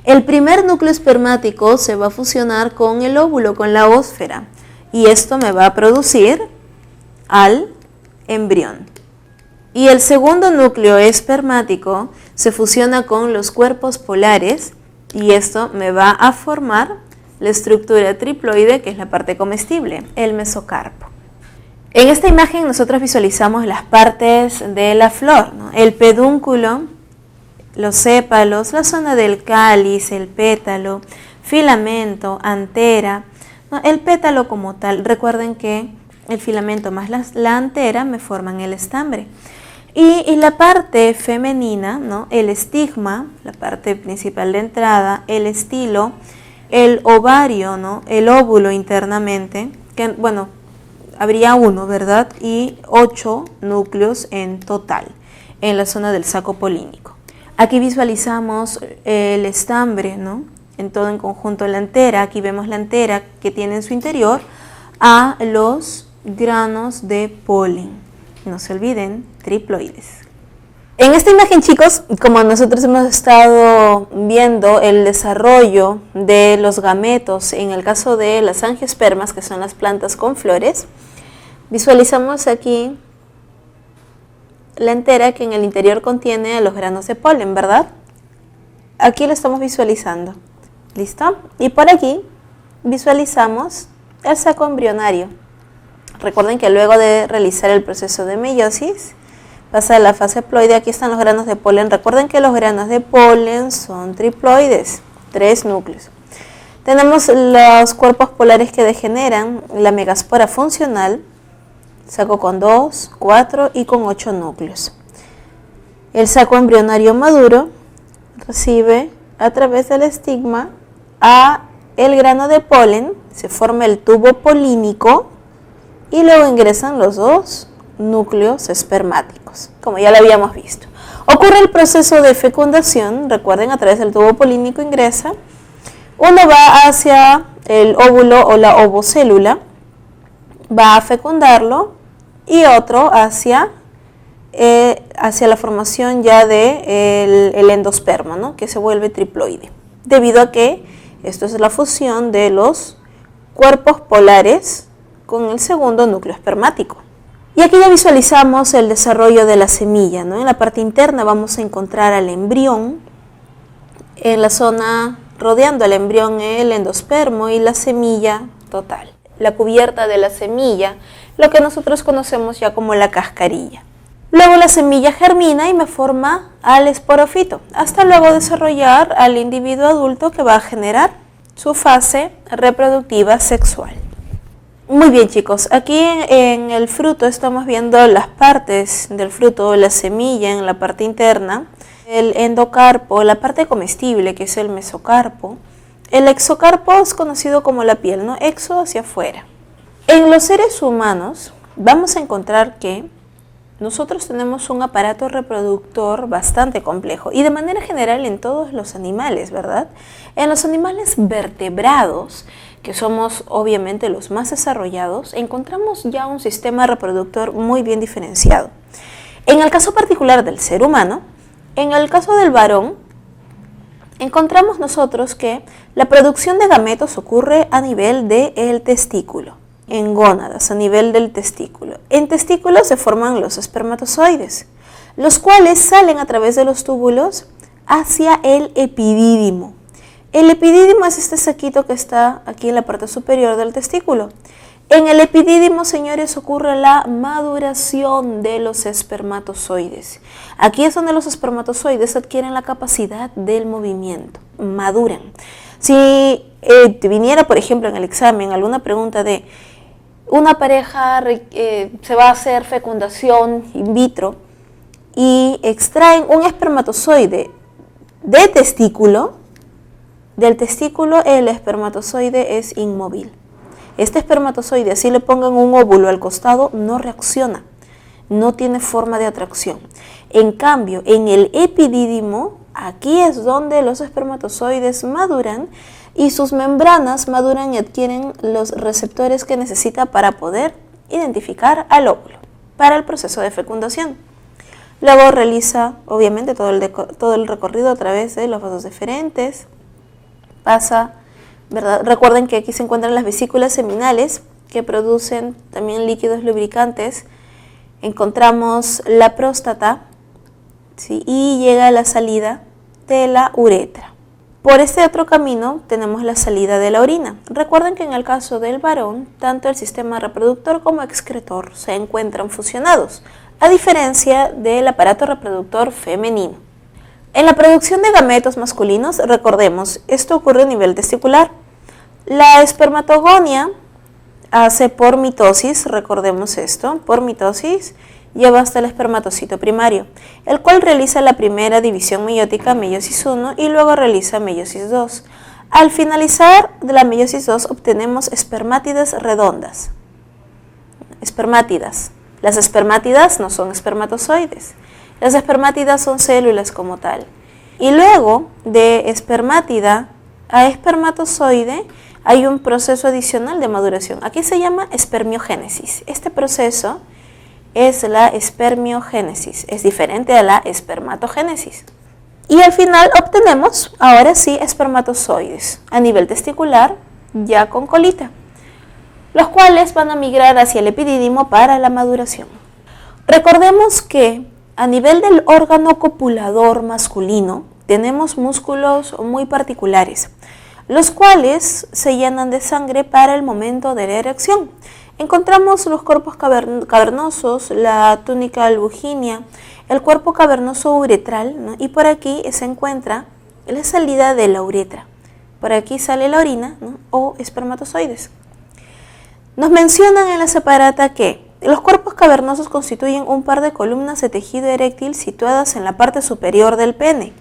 El primer núcleo espermático se va a fusionar con el óvulo, con la ósfera, y esto me va a producir al embrión. Y el segundo núcleo espermático se fusiona con los cuerpos polares y esto me va a formar la estructura triploide, que es la parte comestible, el mesocarpo. En esta imagen nosotros visualizamos las partes de la flor, ¿no? El pedúnculo, los sépalos, la zona del cáliz, el pétalo, filamento, antera, ¿no? El pétalo como tal. Recuerden que el filamento más la antera me forman el estambre. Y la parte femenina, ¿no? El estigma, la parte principal de entrada, el estilo, el ovario, ¿no? El óvulo internamente, que bueno, habría 1, ¿verdad? Y 8 núcleos en total en la zona del saco polínico. Aquí visualizamos el estambre, ¿no? En todo en conjunto la antera. Aquí vemos la antera que tiene en su interior a los granos de polen. No se olviden, triploides. En esta imagen, chicos, como nosotros hemos estado viendo el desarrollo de los gametos en el caso de las angiospermas, que son las plantas con flores, visualizamos aquí la antera que en el interior contiene a los granos de polen, ¿verdad? Aquí lo estamos visualizando. ¿Listo? Y por aquí visualizamos el saco embrionario. Recuerden que luego de realizar el proceso de meiosis, pasa a la fase haploide. Aquí están los granos de polen. Recuerden que los granos de polen son triploides, 3 núcleos. Tenemos los cuerpos polares que degeneran, la megaspora funcional, saco con 2, 4 y con 8 núcleos. El saco embrionario maduro recibe a través del estigma a el grano de polen, se forma el tubo polínico y luego ingresan los 2 núcleos espermáticos, como ya lo habíamos visto. Ocurre el proceso de fecundación, recuerden, a través del tubo polínico ingresa, uno va hacia el óvulo o la ovocélula, va a fecundarlo, y otro hacia la formación ya de el endospermo, ¿no? Que se vuelve triploide, debido a que esto es la fusión de los cuerpos polares con el segundo núcleo espermático. Y aquí ya visualizamos el desarrollo de la semilla, ¿no? En la parte interna vamos a encontrar al embrión, en la zona rodeando al embrión el endospermo y la semilla total. La cubierta de la semilla, lo que nosotros conocemos ya como la cascarilla. Luego la semilla germina y me forma al esporofito, hasta luego desarrollar al individuo adulto que va a generar su fase reproductiva sexual. Muy bien, chicos, aquí en el fruto estamos viendo las partes del fruto, la semilla en la parte interna, el endocarpo, la parte comestible que es el mesocarpo. El exocarpo es conocido como la piel, ¿no? Exo hacia afuera. En los seres humanos vamos a encontrar que nosotros tenemos un aparato reproductor bastante complejo y de manera general en todos los animales, ¿verdad? En los animales vertebrados, que somos obviamente los más desarrollados, encontramos ya un sistema reproductor muy bien diferenciado. En el caso particular del ser humano, en el caso del varón, encontramos nosotros que la producción de gametos ocurre a nivel del testículo, en gónadas, a nivel del testículo. En testículos se forman los espermatozoides, los cuales salen a través de los túbulos hacia el epidídimo. El epidídimo es este saquito que está aquí en la parte superior del testículo. En el epidídimo, señores, ocurre la maduración de los espermatozoides. Aquí es donde los espermatozoides adquieren la capacidad del movimiento, maduran. Si te viniera, por ejemplo, en el examen alguna pregunta de una pareja se va a hacer fecundación in vitro y extraen un espermatozoide del testículo el espermatozoide es inmóvil. Este espermatozoide, así le pongan un óvulo al costado, no reacciona, no tiene forma de atracción. En cambio, en el epidídimo, aquí es donde los espermatozoides maduran y sus membranas maduran y adquieren los receptores que necesita para poder identificar al óvulo para el proceso de fecundación. Luego realiza, obviamente, todo el recorrido a través de los vasos deferentes, pasa, ¿verdad? Recuerden que aquí se encuentran las vesículas seminales que producen también líquidos lubricantes encontramos la próstata, ¿sí? Y llega a la salida de la uretra. Por este otro camino tenemos la salida de la orina. Recuerden que en el caso del varón, tanto el sistema reproductor como excretor se encuentran fusionados, a diferencia del aparato reproductor femenino. En la producción de gametos masculinos, recordemos, esto ocurre a nivel testicular. La espermatogonia hace por mitosis, recordemos esto, por mitosis, lleva hasta el espermatocito primario, el cual realiza la primera división meiótica, meiosis 1, y luego realiza meiosis 2. Al finalizar de la meiosis 2 obtenemos espermátidas redondas. Espermátidas. Las espermátidas no son espermatozoides. Las espermátidas son células como tal. Y luego de espermátida a espermatozoide hay un proceso adicional de maduración. Aquí se llama espermiogénesis. Este proceso es la espermiogénesis, es diferente a la espermatogénesis. Y al final obtenemos, ahora sí, espermatozoides a nivel testicular, ya con colita, los cuales van a migrar hacia el epidídimo para la maduración. Recordemos que a nivel del órgano copulador masculino tenemos músculos muy particulares, los cuales se llenan de sangre para el momento de la erección. Encontramos los cuerpos cavernosos, la túnica albuginea, el cuerpo cavernoso uretral, ¿no? Y por aquí se encuentra la salida de la uretra. Por aquí sale la orina, ¿no? O espermatozoides. Nos mencionan en la separata que los cuerpos cavernosos constituyen un par de columnas de tejido eréctil situadas en la parte superior del pene,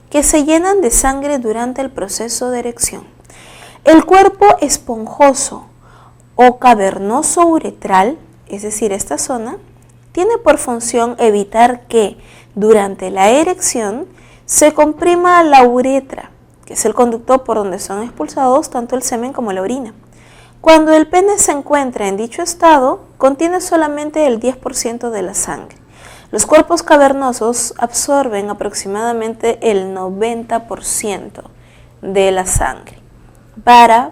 que se llenan de sangre durante el proceso de erección. El cuerpo esponjoso o cavernoso uretral, es decir, esta zona, tiene por función evitar que durante la erección se comprima la uretra, que es el conducto por donde son expulsados tanto el semen como la orina. Cuando el pene se encuentra en dicho estado, contiene solamente el 10% de la sangre. Los cuerpos cavernosos absorben aproximadamente el 90% de la sangre para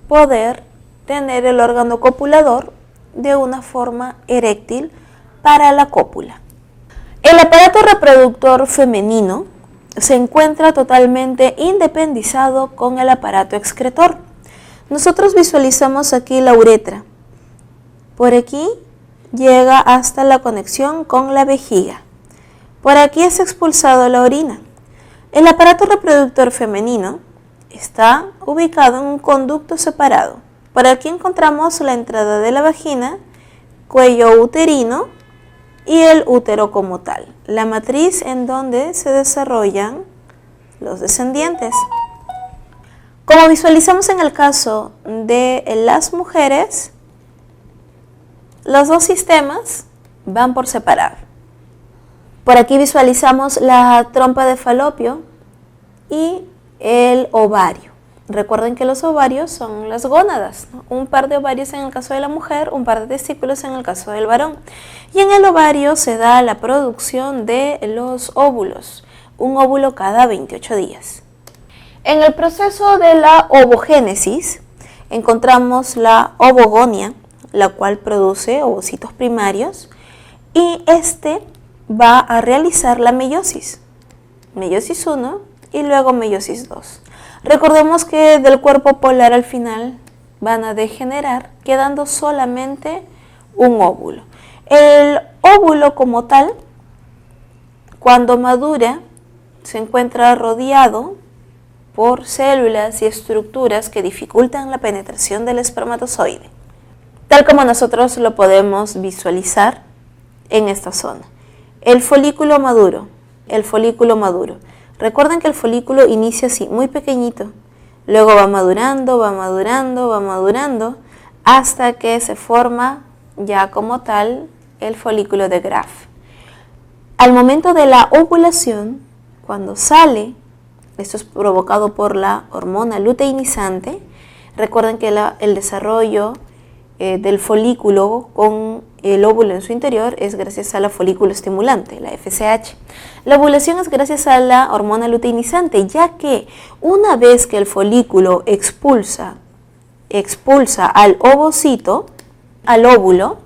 poder tener el órgano copulador de una forma eréctil para la cópula. El aparato reproductor femenino se encuentra totalmente independizado con el aparato excretor. Nosotros visualizamos aquí la uretra. Por aquí llega hasta la conexión con la vejiga. Por aquí es expulsado la orina. El aparato reproductor femenino está ubicado en un conducto separado. Por aquí encontramos la entrada de la vagina, cuello uterino y el útero como tal, la matriz en donde se desarrollan los descendientes. Como visualizamos en el caso de las mujeres, los dos sistemas van por separado. Por aquí visualizamos la trompa de falopio y el ovario. Recuerden que los ovarios son las gónadas, ¿no? Un par de ovarios en el caso de la mujer, un par de testículos en el caso del varón. Y en el ovario se da la producción de los óvulos, un óvulo cada 28 días. En el proceso de la ovogénesis encontramos la ovogonia, la cual produce ovocitos primarios, y este va a realizar la meiosis, meiosis 1 y luego meiosis 2. Recordemos que del cuerpo polar al final van a degenerar, quedando solamente un óvulo. El óvulo como tal, cuando madura, se encuentra rodeado por células y estructuras que dificultan la penetración del espermatozoide, tal como nosotros lo podemos visualizar en esta zona. El folículo maduro, Recuerden que el folículo inicia así, muy pequeñito, luego va madurando, hasta que se forma ya como tal el folículo de Graf. Al momento de la ovulación, cuando sale, esto es provocado por la hormona luteinizante, recuerden que el desarrollo del folículo con el óvulo en su interior es gracias a la folículo estimulante, la FSH. La ovulación es gracias a la hormona luteinizante, ya que una vez que el folículo expulsa al ovocito, al óvulo,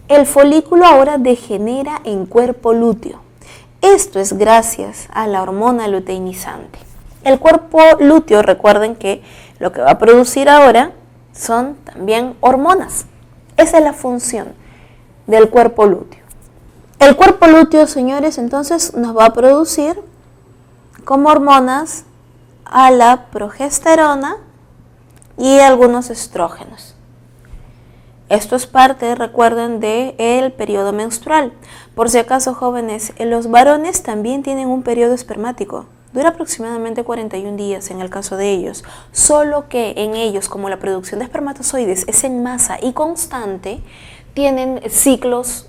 el folículo ahora degenera en cuerpo lúteo. Esto es gracias a la hormona luteinizante. El cuerpo lúteo, recuerden que lo que va a producir ahora son también hormonas. Esa es la función del cuerpo lúteo. El cuerpo lúteo, señores, entonces nos va a producir como hormonas a la progesterona y algunos estrógenos. Esto es parte, recuerden, del periodo menstrual. Por si acaso, jóvenes, los varones también tienen un periodo espermático. Dura aproximadamente 41 días en el caso de ellos, solo que en ellos, como la producción de espermatozoides es en masa y constante, tienen ciclos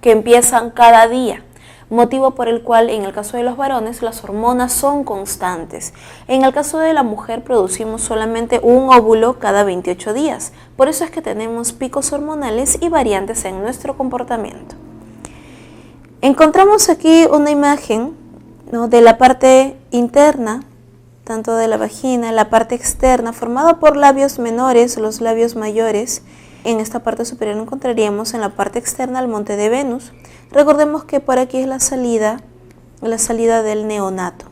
que empiezan cada día, motivo por el cual en el caso de los varones las hormonas son constantes. En el caso de la mujer producimos solamente un óvulo cada 28 días, por eso es que tenemos picos hormonales y variantes en nuestro comportamiento. Encontramos aquí una imagen, ¿no?, de la parte interna, tanto de la vagina, la parte externa, formada por labios menores, los labios mayores. En esta parte superior encontraríamos en la parte externa el monte de Venus. Recordemos que por aquí es la salida del neonato.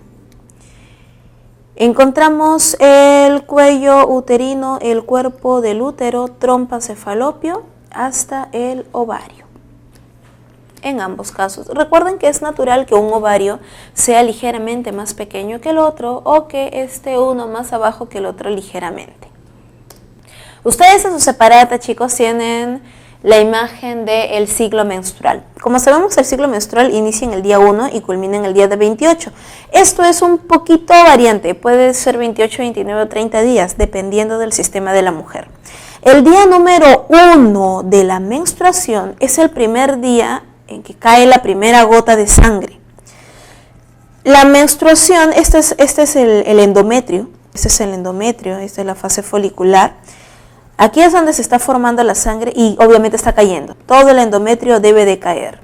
Encontramos el cuello uterino, el cuerpo del útero, trompa, cefalopio, hasta el ovario. En ambos casos. Recuerden que es natural que un ovario sea ligeramente más pequeño que el otro o que esté uno más abajo que el otro ligeramente. Ustedes en su separata, chicos, tienen la imagen del ciclo menstrual. Como sabemos, el ciclo menstrual inicia en el día 1 y culmina en el día de 28. Esto es un poquito variante, puede ser 28, 29 o 30 días, dependiendo del sistema de la mujer. El día número 1 de la menstruación es el primer día en que cae la primera gota de sangre. La menstruación, este es el endometrio, esta es la fase folicular. Aquí es donde se está formando la sangre y obviamente está cayendo. Todo el endometrio debe de caer,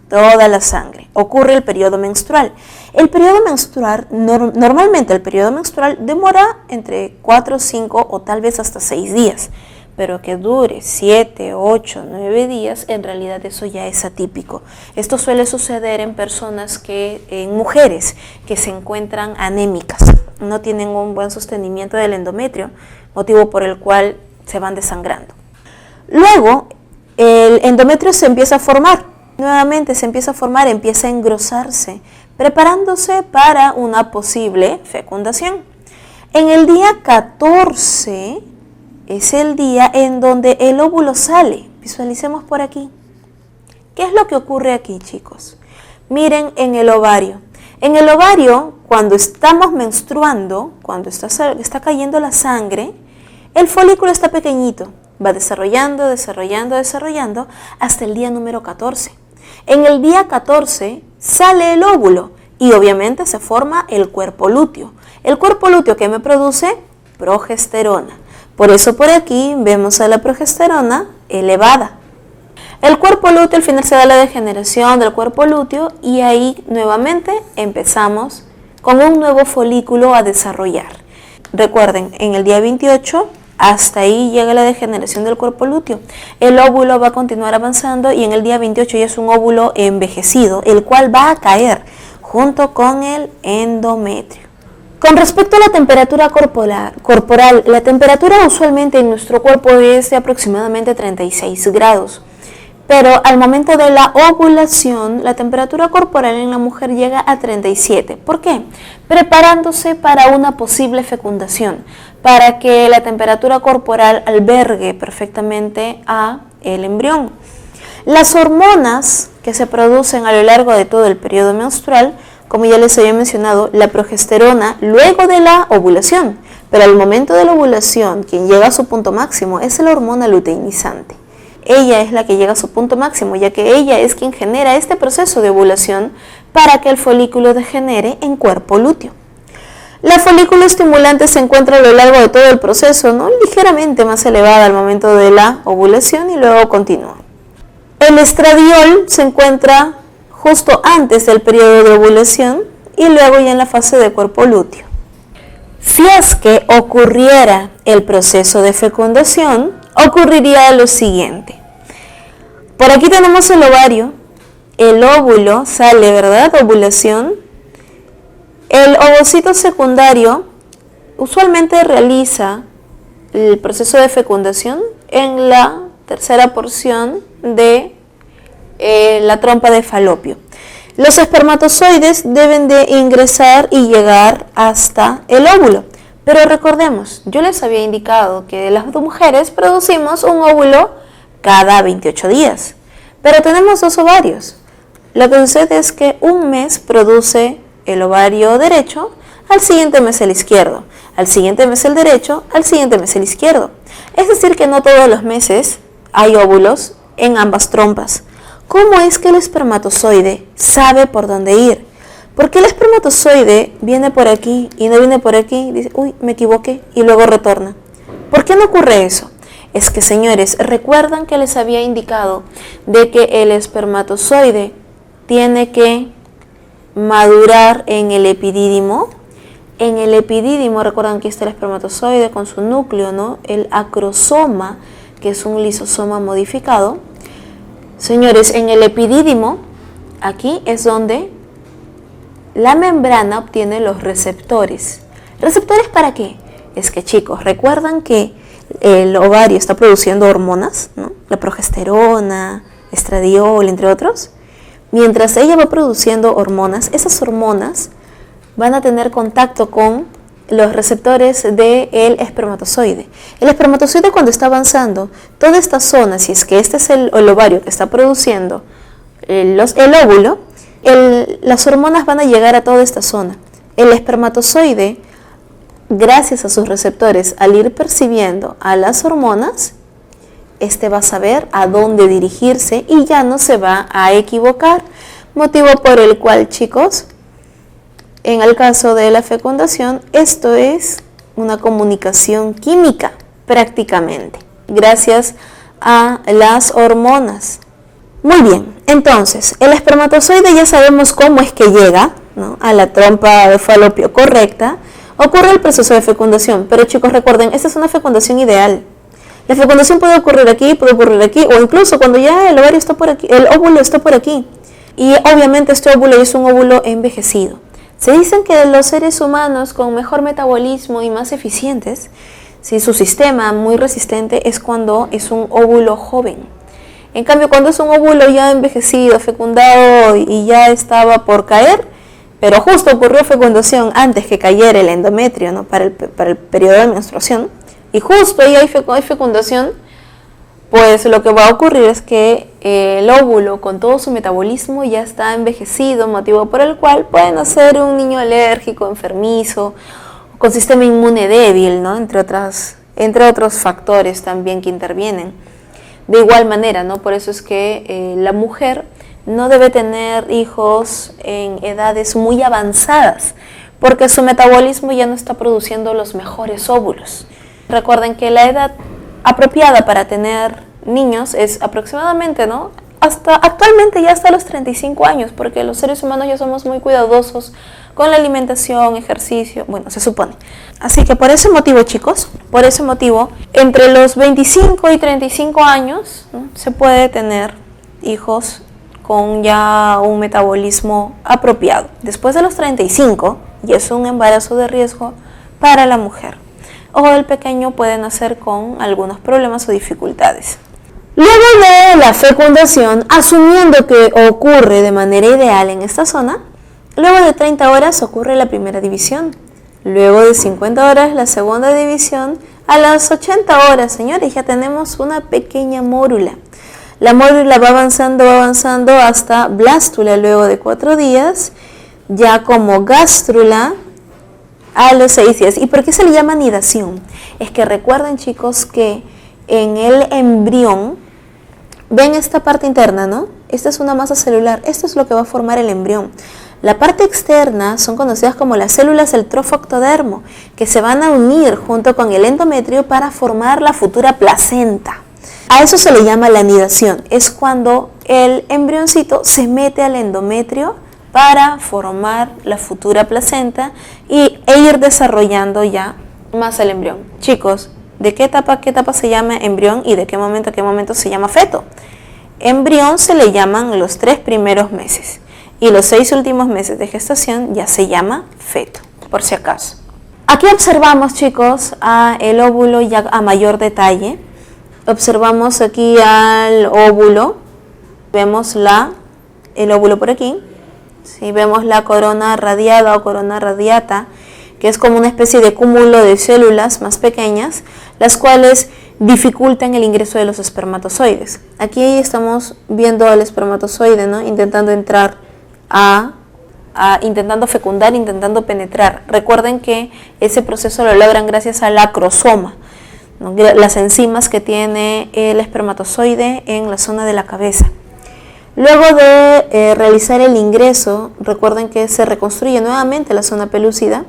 toda la sangre. Ocurre el periodo menstrual. El periodo menstrual, normalmente el periodo menstrual demora entre 4, 5 o tal vez hasta 6 días. Pero que dure 7, 8, 9 días, en realidad eso ya es atípico. Esto suele suceder en en mujeres que se encuentran anémicas, no tienen un buen sostenimiento del endometrio, motivo por el cual se van desangrando. Luego, el endometrio se empieza a formar, nuevamente se empieza a formar, empieza a engrosarse, preparándose para una posible fecundación. En el día 14, es el día en donde el óvulo sale. Visualicemos por aquí. ¿Qué es lo que ocurre aquí, chicos? Miren en el ovario. En el ovario, cuando estamos menstruando, cuando está cayendo la sangre, el folículo está pequeñito. Va desarrollando hasta el día número 14. En el día 14 sale el óvulo y obviamente se forma el cuerpo lúteo. El cuerpo lúteo que me produce progesterona. Por eso por aquí vemos a la progesterona elevada. El cuerpo lúteo, al final se da la degeneración del cuerpo lúteo y ahí nuevamente empezamos con un nuevo folículo a desarrollar. Recuerden, en el día 28 hasta ahí llega la degeneración del cuerpo lúteo. El óvulo va a continuar avanzando y en el día 28 ya es un óvulo envejecido, el cual va a caer junto con el endometrio. Con respecto a la temperatura corporal, la temperatura usualmente en nuestro cuerpo es de aproximadamente 36 grados. Pero al momento de la ovulación, la temperatura corporal en la mujer llega a 37. ¿Por qué? Preparándose para una posible fecundación, para que la temperatura corporal albergue perfectamente a el embrión. Las hormonas que se producen a lo largo de todo el periodo menstrual, como ya les había mencionado, la progesterona luego de la ovulación, pero al momento de la ovulación, quien llega a su punto máximo es la hormona luteinizante. Ella es la que llega a su punto máximo, ya que ella es quien genera este proceso de ovulación para que el folículo degenere en cuerpo lúteo. La folículo estimulante se encuentra a lo largo de todo el proceso, ¿no?, ligeramente más elevada al momento de la ovulación y luego continúa. El estradiol se encuentra justo antes del periodo de ovulación y luego ya en la fase de cuerpo lúteo. Si es que ocurriera el proceso de fecundación, ocurriría lo siguiente. Por aquí tenemos el ovario, el óvulo sale, ¿verdad? Ovulación. El ovocito secundario usualmente realiza el proceso de fecundación en la tercera porción de la trompa de falopio. Los espermatozoides deben de ingresar y llegar hasta el óvulo. Pero recordemos, yo les había indicado que las mujeres producimos un óvulo cada 28 días. Pero tenemos dos ovarios. Lo que sucede es que un mes produce el ovario derecho, al siguiente mes el izquierdo, al siguiente mes el derecho, al siguiente mes el izquierdo. Es decir, que no todos los meses hay óvulos en ambas trompas. ¿Cómo es que el espermatozoide sabe por dónde ir? ¿Por qué el espermatozoide viene por aquí y no viene por aquí? Dice, uy, me equivoqué, y luego retorna. ¿Por qué no ocurre eso? Es que, señores, recuerdan que les había indicado de que el espermatozoide tiene que madurar en el epidídimo. En el epidídimo, recuerdan que está el espermatozoide con su núcleo, ¿no? El acrosoma, que es un lisosoma modificado. Señores, en el epidídimo, aquí es donde la membrana obtiene los receptores. ¿Receptores para qué? Es que, chicos, recuerdan que el ovario está produciendo hormonas, ¿no? La progesterona, estradiol, entre otros. Mientras ella va produciendo hormonas, esas hormonas van a tener contacto con los receptores del espermatozoide. El espermatozoide, cuando está avanzando, toda esta zona, si es que este es el ovario que está produciendo el óvulo, las hormonas van a llegar a toda esta zona. El espermatozoide, gracias a sus receptores, al ir percibiendo a las hormonas, este va a saber a dónde dirigirse y ya no se va a equivocar. Motivo por el cual, chicos, en el caso de la fecundación, esto es una comunicación química prácticamente, gracias a las hormonas. Muy bien, entonces, el espermatozoide ya sabemos cómo es que llega, ¿no?, a la trompa de falopio correcta. Ocurre el proceso de fecundación, pero chicos, recuerden, esta es una fecundación ideal. La fecundación puede ocurrir aquí, o incluso cuando ya el ovario está por aquí, el óvulo está por aquí. Y obviamente este óvulo es un óvulo envejecido. Se dicen que los seres humanos con mejor metabolismo y más eficientes, si su sistema muy resistente, es cuando es un óvulo joven. En cambio, cuando es un óvulo ya envejecido, fecundado y ya estaba por caer, pero justo ocurrió fecundación antes que cayera el endometrio, ¿no?, para el periodo de menstruación, y justo ahí hay fecundación, pues lo que va a ocurrir es que el óvulo con todo su metabolismo ya está envejecido, motivo por el cual puede nacer un niño alérgico, enfermizo, con sistema inmune débil, ¿no?, entre otros factores también que intervienen. De igual manera, ¿no?, por eso es que la mujer no debe tener hijos en edades muy avanzadas, porque su metabolismo ya no está produciendo los mejores óvulos. Recuerden que la edad apropiada para tener niños es aproximadamente, ¿no?, actualmente ya hasta los 35 años, porque los seres humanos ya somos muy cuidadosos con la alimentación, ejercicio, bueno, se supone. Así que por ese motivo, chicos, entre los 25 y 35 años, ¿no?, se puede tener hijos con ya un metabolismo apropiado. Después de los 35, ya es un embarazo de riesgo para la mujer. O el pequeño puede nacer con algunos problemas o dificultades. Luego de la fecundación, asumiendo que ocurre de manera ideal en esta zona, luego de 30 horas ocurre la primera división. Luego de 50 horas la segunda división. A las 80 horas, señores, ya tenemos una pequeña mórula. La mórula va avanzando hasta blástula luego de 4 días, ya como gástrula a los 6 días. ¿Y por qué se le llama anidación? Es que recuerden, chicos, que en el embrión, ven esta parte interna, ¿no? Esta es una masa celular, esto es lo que va a formar el embrión. La parte externa son conocidas como las células del trofoctodermo, que se van a unir junto con el endometrio para formar la futura placenta. A eso se le llama la anidación, es cuando el embrioncito se mete al endometrio para formar la futura placenta e ir desarrollando ya más el embrión. Chicos, ¿de qué etapa se llama embrión y de qué momento a qué momento se llama feto? embrión se le llaman los 3 primeros meses y los 6 últimos meses de gestación ya se llama feto, por si acaso. Aquí observamos, chicos, el óvulo ya a mayor detalle. Observamos aquí al óvulo, vemos el óvulo por aquí, ¿sí? Vemos la corona radiada o corona radiata, que es como una especie de cúmulo de células más pequeñas, las cuales dificultan el ingreso de los espermatozoides. Aquí estamos viendo al espermatozoide, ¿no? Intentando entrar intentando fecundar, intentando penetrar. Recuerden que ese proceso lo logran gracias al acrosoma, ¿no? Las enzimas que tiene el espermatozoide en la zona de la cabeza. Luego de realizar el ingreso, recuerden que se reconstruye nuevamente la zona pelúcida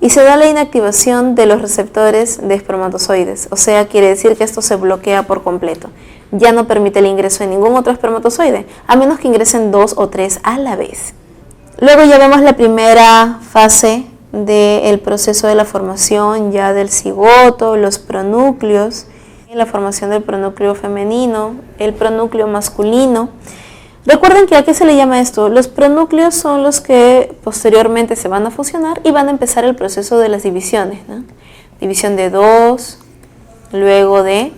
y se da la inactivación de los receptores de espermatozoides, o sea, quiere decir que esto se bloquea por completo. Ya no permite el ingreso de ningún otro espermatozoide, a menos que ingresen 2 o 3 a la vez. Luego ya vemos la primera fase del proceso de la formación ya del cigoto, los pronúcleos, la formación del pronúcleo femenino, el pronúcleo masculino. Recuerden que ¿a qué se le llama esto? Los pronúcleos son los que posteriormente se van a fusionar y van a empezar el proceso de las divisiones, ¿no? División de 2, luego de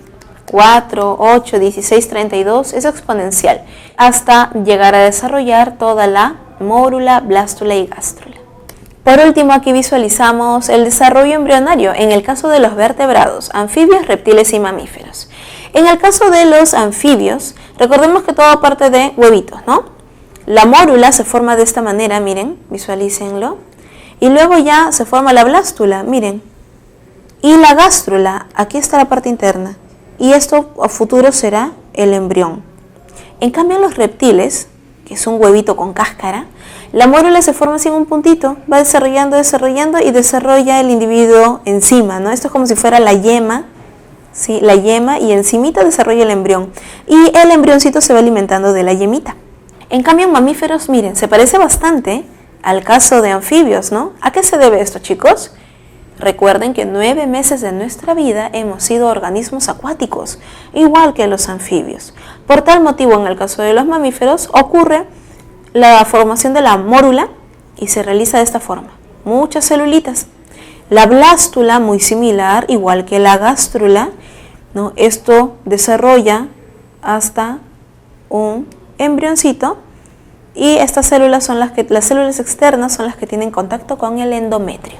4, 8, 16, 32, es exponencial, hasta llegar a desarrollar toda la mórula, blástula y gástrula. Por último, aquí visualizamos el desarrollo embrionario en el caso de los vertebrados, anfibios, reptiles y mamíferos. En el caso de los anfibios, recordemos que todo parte de huevitos, ¿no? La mórula se forma de esta manera, miren, visualícenlo. Y luego ya se forma la blástula, miren. Y la gástrula, aquí está la parte interna. Y esto a futuro será el embrión. En cambio, en los reptiles, que es un huevito con cáscara, la mórula se forma así en un puntito, va desarrollando y desarrolla el individuo encima, ¿no? Esto es como si fuera la yema. ¿Sí? La yema y encimita desarrolla el embrión y el embrioncito se va alimentando de la yemita. En cambio en mamíferos, miren, se parece bastante al caso de anfibios, ¿no? ¿A qué se debe esto, chicos? Recuerden que 9 meses de nuestra vida hemos sido organismos acuáticos, igual que los anfibios. Por tal motivo, en el caso de los mamíferos, ocurre la formación de la mórula y se realiza de esta forma. Muchas celulitas. La blástula, muy similar, igual que la gástrula, ¿no? Esto desarrolla hasta un embrioncito y estas células son las células externas son las que tienen contacto con el endometrio.